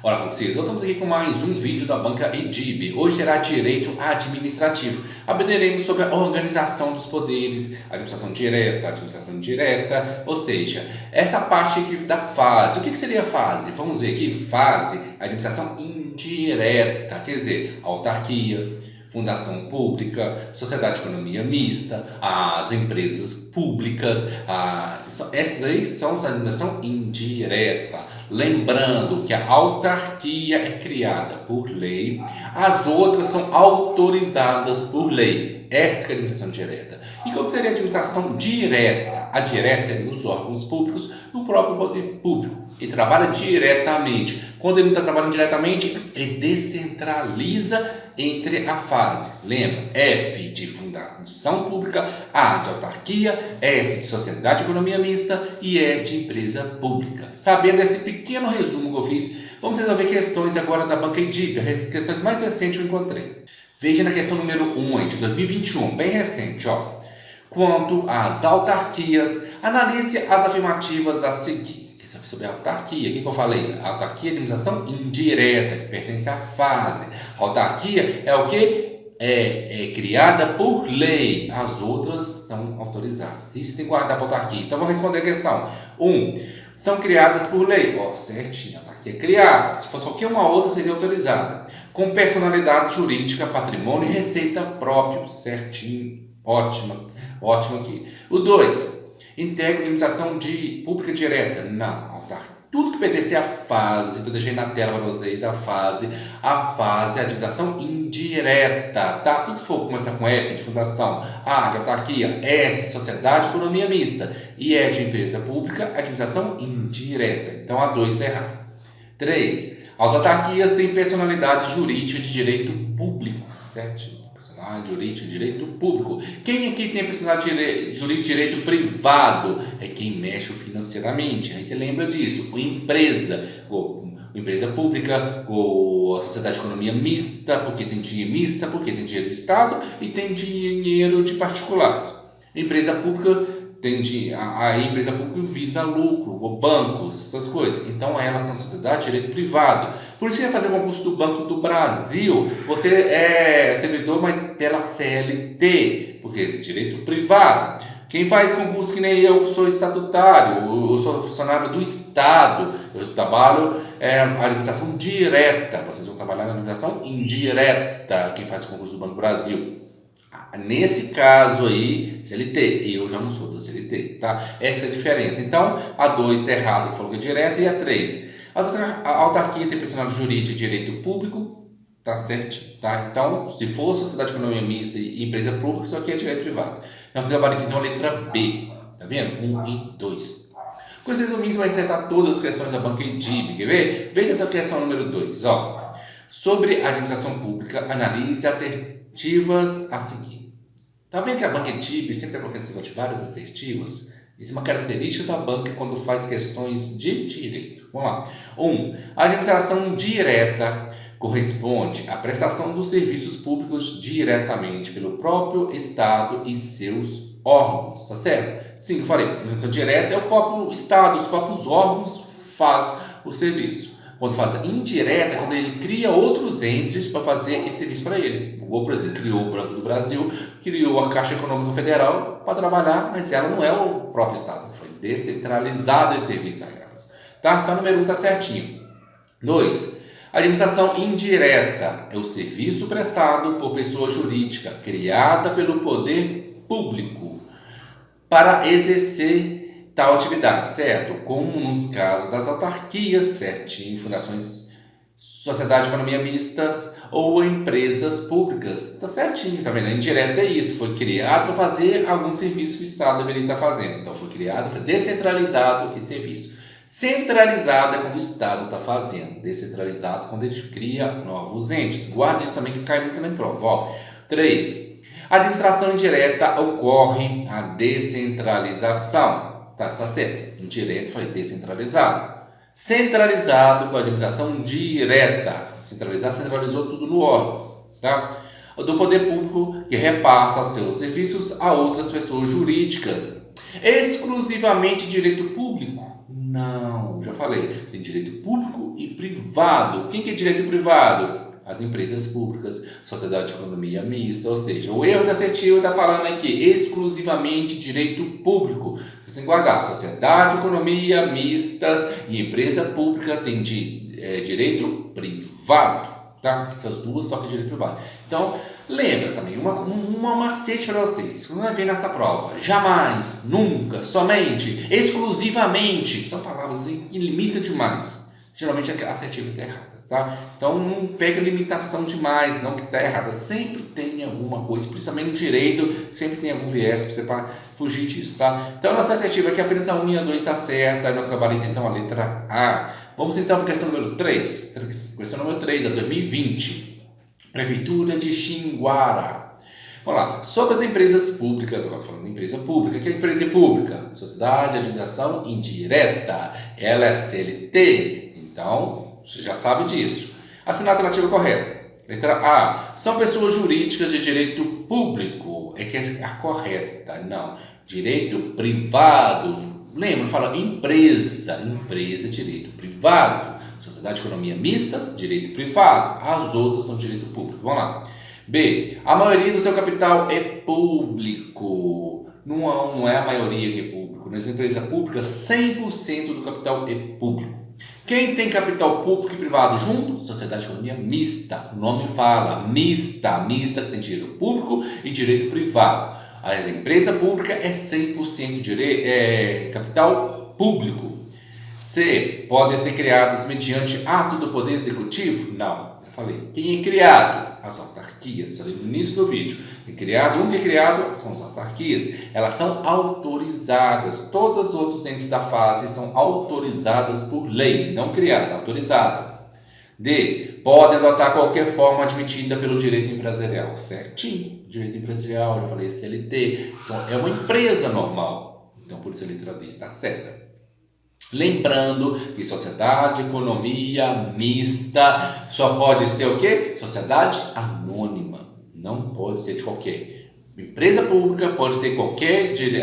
Olá, vocês. Voltamos aqui com mais um vídeo da banca EDIB. Hoje será direito administrativo. Aprenderemos sobre a organização dos poderes, administração direta, administração indireta, ou seja, essa parte aqui da fase. O que seria fase? Vamos ver aqui, fase, administração indireta, quer dizer, autarquia, fundação pública, sociedade de economia mista, as empresas públicas, essas aí são a administração indireta. Lembrando que a autarquia é criada por lei, as outras são autorizadas por lei. Essa é a administração direta. E como seria a administração direta? A direta seria os órgãos públicos do próprio poder público e trabalha diretamente. Quando ele não está trabalhando diretamente, ele descentraliza entre a fase. Lembra? F de fundação pública, A de autarquia, S de sociedade de economia mista e E de empresa pública. Sabendo desse pequeno resumo que eu fiz, vamos resolver questões agora da banca EDIB, as questões mais recentes que eu encontrei. Veja na questão número 1 de 2021, bem recente, ó. Quanto às autarquias, analise as afirmativas a seguir. Sobre a autarquia, o que eu falei? A autarquia é administração indireta, que pertence à fase. A autarquia é o que? É criada por lei, as outras são autorizadas. Isso tem que guardar para a autarquia. Então vamos responder a questão. 1. São criadas por lei. Ó, certinho, a autarquia é criada. Se fosse qualquer uma outra, seria autorizada. Com personalidade jurídica, patrimônio e receita próprio. Certinho. Ótimo aqui. O 2. Integra a administração pública direta. Não, tá. Tudo que pertence à fase, eu deixei na tela para vocês, a fase é a administração indireta, tá? Tudo que for começar com F de fundação, A de autarquia, S, sociedade, economia mista e E de empresa pública, administração indireta. Então a 2 está errada. 3. As autarquias têm personalidade jurídica de direito público. 7. Personalidade jurídica de direito público. Quem aqui tem personalidade jurídica de direito privado? É quem mexe financeiramente. Aí você lembra disso. Empresa pública, ou a sociedade de economia mista, porque tem dinheiro mista, porque tem dinheiro do Estado e tem dinheiro de particulares. Empresa pública a empresa pública visa lucro, ou bancos, essas coisas. Então elas são sociedade de direito privado. Por isso que vai fazer o concurso do Banco do Brasil, você é servidor, mas pela CLT, porque é direito privado. Quem faz concurso que nem eu, sou estatutário, eu sou funcionário do Estado, eu trabalho na administração direta, vocês vão trabalhar na administração indireta, quem faz concurso do Banco do Brasil. Nesse caso aí, CLT, eu já não sou da CLT, tá? Essa é a diferença. Então, a 2 está errado, que falou que é direta, e a 3. A autarquia tem personalidade jurídica de direito público, tá certo? Tá? Então, se for sociedade de economia mista e empresa pública, isso aqui é direito privado. Nós vamos aqui então a letra B, tá vendo? 1 e 2. Com esses resuminhos, vai acertar todas as questões da banca EDIB, quer ver? Veja essa questão número 2, ó. Sobre a administração pública, analise assertivas a seguir. Tá vendo que a banca EDIB sempre está colocando esse negócio de várias assertivas? Isso é uma característica da banca quando faz questões de direito. Vamos lá. 1. A administração direta corresponde à prestação dos serviços públicos diretamente pelo próprio Estado e seus órgãos, tá certo? Sim, eu falei, a administração direta é o próprio Estado, os próprios órgãos fazem o serviço. Quando faz indireta, quando ele cria outros entes para fazer esse serviço para ele. O Google, por exemplo, criou o Banco do Brasil, criou a Caixa Econômica Federal para trabalhar, mas ela não é o próprio Estado. Foi descentralizado esse serviço a elas. Tá? Então, número 1 está certinho. 2. Administração indireta é o serviço prestado por pessoa jurídica criada pelo poder público para exercer tal atividade, certo? Como nos casos das autarquias, certinho, fundações, sociedade de economia mistas ou empresas públicas, tá certinho, tá vendo? Indireta é isso, foi criado para fazer algum serviço que o Estado deveria estar fazendo. Então foi criado, foi descentralizado esse serviço. Centralizado é quando o Estado está fazendo, descentralizado quando ele cria novos entes. Guarda isso também que cai muito na prova. Ó. 3. A administração indireta ocorre a descentralização. Tá certo. Indireto, falei descentralizado. Centralizado com a administração direta. Centralizado, centralizou tudo no órgão. Tá? Do poder público que repassa seus serviços a outras pessoas jurídicas. Exclusivamente direito público? Não, já falei. Tem direito público e privado. Quem que é direito privado? As empresas públicas, sociedade de economia mista, ou seja, o erro da assertiva está falando aqui exclusivamente direito público. Você tem que guardar, sociedade de economia mistas e empresa pública tem direito privado, tá? Essas duas só que é direito privado. Então, lembra também, uma macete para vocês, quando vai ver nessa prova, jamais, nunca, somente, exclusivamente, são palavras que limitam demais. Geralmente a assertiva está errada. Tá? Então não pega limitação demais, não que está errada. Sempre tem alguma coisa, principalmente no direito, sempre tem algum viés para você para fugir disso. Tá? Então nossa assertiva aqui apenas a 1 e a 2 está certa, nosso gabarito então a letra A. Vamos então para a questão número 3. Questão número 3 é 2020. Prefeitura de Xinguara. Vamos lá. Sobre as empresas públicas, agora falando de empresa pública, o que é empresa pública? Sociedade de Administração Indireta, ela é CLT. Então, você já sabe disso. Assinar a alternativa correta. Letra A. São pessoas jurídicas de direito público. É que é a correta. Não. Direito privado. Lembra? Fala empresa. Empresa é direito privado. Sociedade de economia mista, direito privado. As outras são direito público. Vamos lá. B. A maioria do seu capital é público. Não é a maioria que é público. Nas empresas públicas, 100% do capital é público. Quem tem capital público e privado junto? Sociedade de economia mista. O nome fala mista. Mista que tem direito público e direito privado. A empresa pública é 100% capital público. C. Podem ser criadas mediante ato do Poder Executivo? Não. Eu falei. Quem é criado? As autarquias. Falei no início do vídeo. O que é criado são as autarquias. Elas são autorizadas. Todos os outros entes da fase são autorizadas por lei. Não criada, autorizada. D. Podem adotar qualquer forma admitida pelo direito empresarial. Certinho. Direito empresarial, eu falei CLT. É uma empresa normal. Então, por isso a letra D está certa. Lembrando que sociedade, economia mista só pode ser o quê? Sociedade anônima. Não pode ser de qualquer. Empresa pública pode ser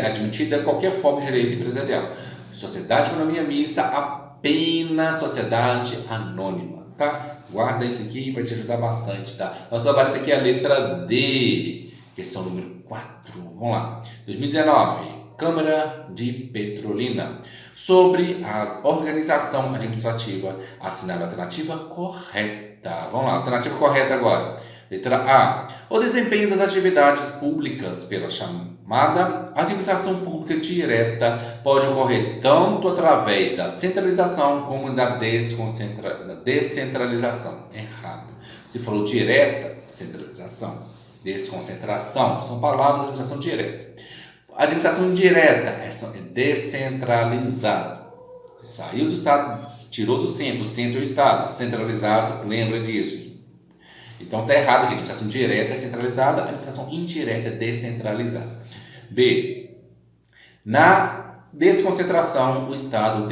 admitida qualquer forma de direito empresarial. Sociedade, economia mista, apenas sociedade anônima. Tá? Guarda isso aqui para te ajudar bastante. Tá? Nossa vareta aqui é a letra D. Questão número 4. Vamos lá. 2019. Câmara de Petrolina, sobre a organização administrativa, assinar a alternativa correta. Vamos lá, alternativa correta agora. Letra A. O desempenho das atividades públicas pela chamada administração pública direta pode ocorrer tanto através da centralização como da descentralização. Errado. Se falou direta, centralização. Desconcentração. São palavras de administração direta. Administração indireta é descentralizado. Saiu do Estado, tirou do centro. O centro é o Estado. Centralizado, lembra disso. Então está errado aqui. A administração direta é centralizada, a administração indireta é descentralizada. B. Na desconcentração, o Estado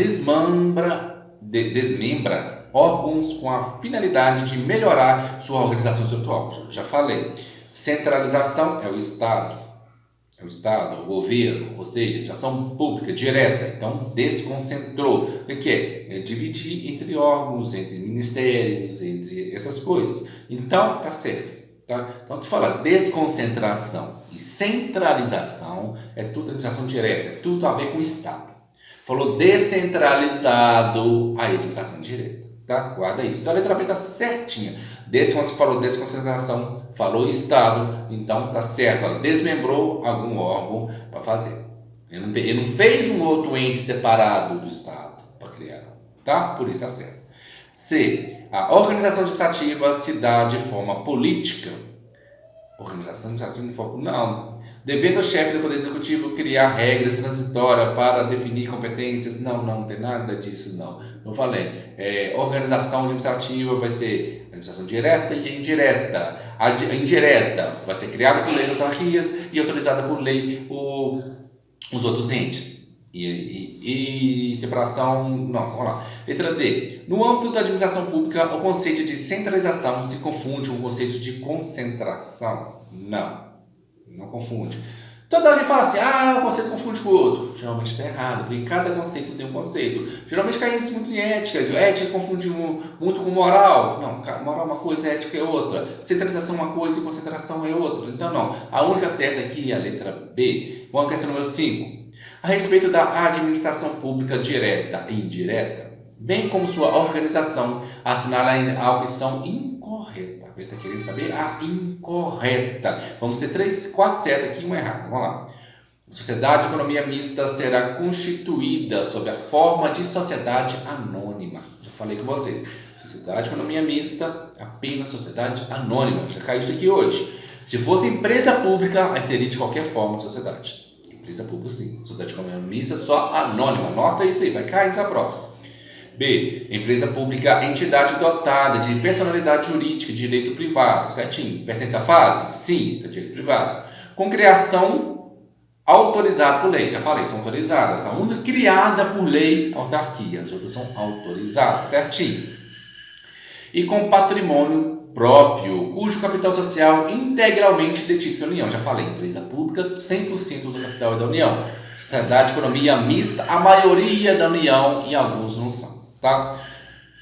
desmembra órgãos com a finalidade de melhorar sua organização estrutural. Já falei. Centralização é o Estado. É o Estado, o governo, ou seja, administração pública direta. Então, desconcentrou. O que é? É dividir entre órgãos, entre ministérios, entre essas coisas. Então, tá certo. Tá? Então, se fala desconcentração e centralização, é tudo administração direta, é tudo a ver com o Estado. Falou descentralizado, aí administração direta. Tá? Guarda isso. Então, a letra B está certinha. Falou desconcentração, falou Estado, então tá certo. Ela desmembrou algum órgão para fazer. Ele não fez um outro ente separado do Estado para criar, tá? Por isso tá certo. C. A organização administrativa se dá de forma política. Organização administrativa de forma... Não. Devendo o chefe do Poder Executivo criar regras transitórias para definir competências. Não tem nada disso, não. Não falei. Organização administrativa vai ser administração direta e indireta. A indireta vai ser criada por lei de autarquias e autorizada por lei os outros entes. E separação... Não, vamos lá. Letra D. No âmbito da administração pública, o conceito de centralização se confunde com o conceito de concentração. Não confunde. Toda hora ele fala assim, um conceito confunde com o outro. Geralmente está errado, porque cada conceito tem um conceito. Geralmente cai isso muito em ética. Ética confunde muito com moral. Não, moral é uma coisa, ética é outra. Centralização é uma coisa e concentração é outra. Então, não. A única certa aqui é a letra B. Vamos à questão número 5. A respeito da administração pública direta e indireta, bem como sua organização, assinala a opção incorreta. Ele está querendo saber a incorreta. Vamos ter 4 certas aqui e uma errada. Vamos lá. Sociedade de economia mista será constituída sob a forma de sociedade anônima. Já falei com vocês. Sociedade de economia mista, apenas sociedade anônima. Já caiu isso aqui hoje. Se fosse empresa pública, aí seria de qualquer forma de sociedade. Empresa pública sim. Sociedade de economia mista só anônima. Anota isso aí, vai cair nessa prova. B. Empresa pública, entidade dotada de personalidade jurídica de direito privado, certinho. Pertence à fase? Sim, é direito privado. Com criação autorizada por lei. Já falei, são autorizadas. A única criada por lei, autarquia. As outras são autorizadas, certinho. E com patrimônio próprio, cujo capital social integralmente detido pela União. Já falei, empresa pública, 100% do capital é da União. Sociedade de economia mista, a maioria da União e alguns não são. Tá?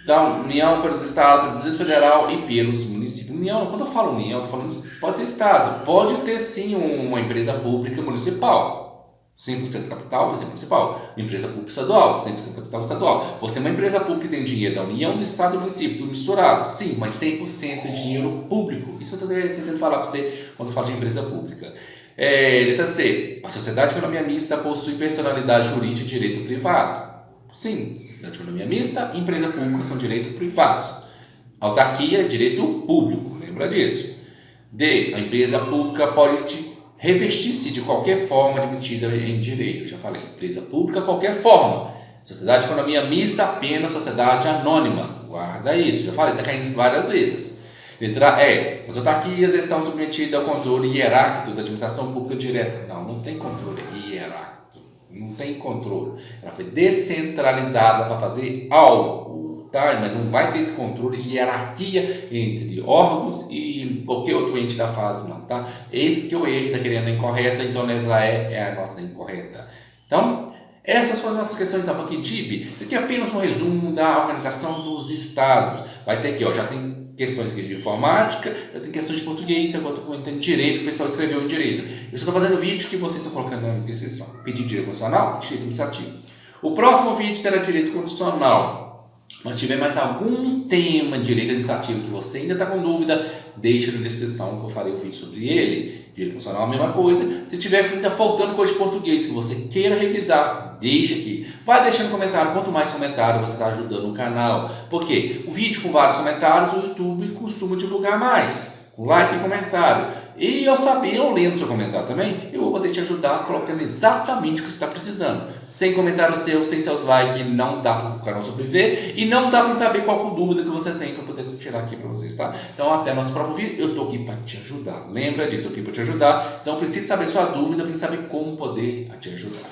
Então, União pelos estados, pelo Distrito Federal e pelos municípios. União, quando eu falo União, eu estou falando, pode ser estado, pode ter sim uma empresa pública municipal, 100% capital vai ser municipal, empresa pública estadual, 100% capital estadual. Você é uma empresa pública que tem dinheiro da União, do estado e do município, tudo misturado, sim, mas 100% dinheiro público. Isso eu estou tentando falar para você quando eu falo de empresa pública. Letra C. A sociedade de economia mista possui personalidade jurídica e direito privado. Sim, sociedade de economia mista e empresa pública são direitos privados. Autarquia é direito público, lembra disso. D. A empresa pública pode revestir-se de qualquer forma admitida em direito. Já falei, empresa pública, qualquer forma. Sociedade de economia mista, apenas sociedade anônima. Guarda isso, já falei, está caindo várias vezes. Letra E. As autarquias estão submetidas ao controle hierárquico da administração pública direta. Não tem controle hierárquico. Não tem controle. Ela foi descentralizada para fazer algo, tá? Mas não vai ter esse controle e hierarquia entre órgãos e qualquer outro ente da fase, não, tá? Esse que o E está querendo a incorreta, então a letra E é a nossa incorreta. Então, essas foram as nossas questões da BancDib. Isso aqui é apenas um resumo da organização dos estados. Vai ter aqui, ó, já tem questões aqui de informática, já tem questões de português, agora estou comentando direito, o pessoal escreveu em direito. Eu só estou fazendo vídeo que vocês estão colocando na descrição. Pedir direito constitucional, direito administrativo. O próximo vídeo será direito constitucional. Mas se tiver mais algum tema de direito administrativo que você ainda está com dúvida, deixa na descrição que eu farei um vídeo sobre ele. Direito constitucional, a mesma coisa. Se tiver ainda faltando coisa de português que você queira revisar, deixa aqui. Vai deixando comentário. Quanto mais comentário, você está ajudando o canal. Porque o vídeo com vários comentários, o YouTube costuma divulgar mais. Com like e comentário. E eu lendo seu comentário também, eu vou poder te ajudar colocando exatamente o que você está precisando. Sem comentário seu, sem seus likes, não dá para o canal sobreviver e não dá para saber qual dúvida que você tem para poder tirar aqui para vocês, tá? Então, até nosso próximo vídeo. Eu estou aqui para te ajudar. Lembra disso, eu estou aqui para te ajudar. Então, preciso saber sua dúvida para saber como poder te ajudar.